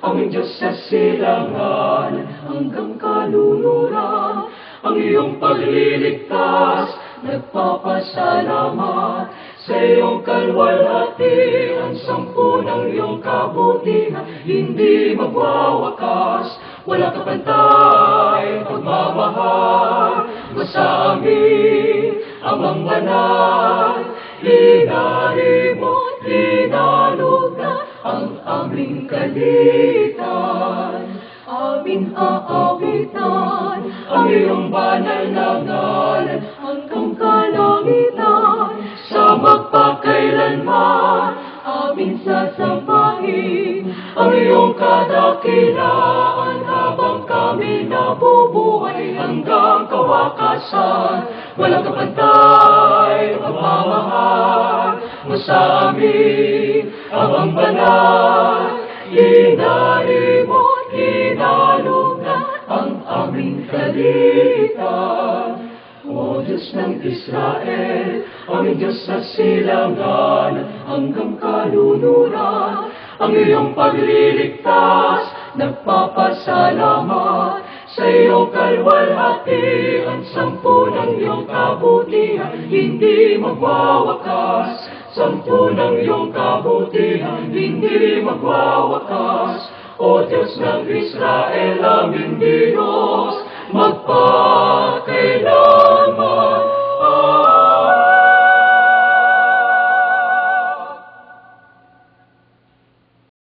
aming Diyos sa silangan, hanggang kaluluran, ang iyong pagliligtas, nagpapasalamat sa iyong kalwalhatian, sampu ng iyong kabutihan, hindi magwawakas, wala kapantay, pagmamahal mo sa amin, Amang banal, inari mo, inalog na ang aming kalitan. Amin aawitan ang iyong banal na ngalan hanggang kalangitan. Sa magpakailanman, amin sasampahin ang iyong kadakilaan habang kami nabubuhay hanggang kawakasan. Walang kapantay, pagmamahal mo sa amin, Amang banal, inari mo, inalog na ang aming kalitan. O Diyos ng Israel, aming Diyos sa silangan, hanggang kaluluran, ang iyong pagliligtas, nagpapasalamat sa iyong kalwalhatian, sampu ng iyong kabutihan, hindi magwawakas. Sampu ng iyong kabutihan, hindi magwawakas. O Diyos ng Israel, aming Diyos, magpakailanman.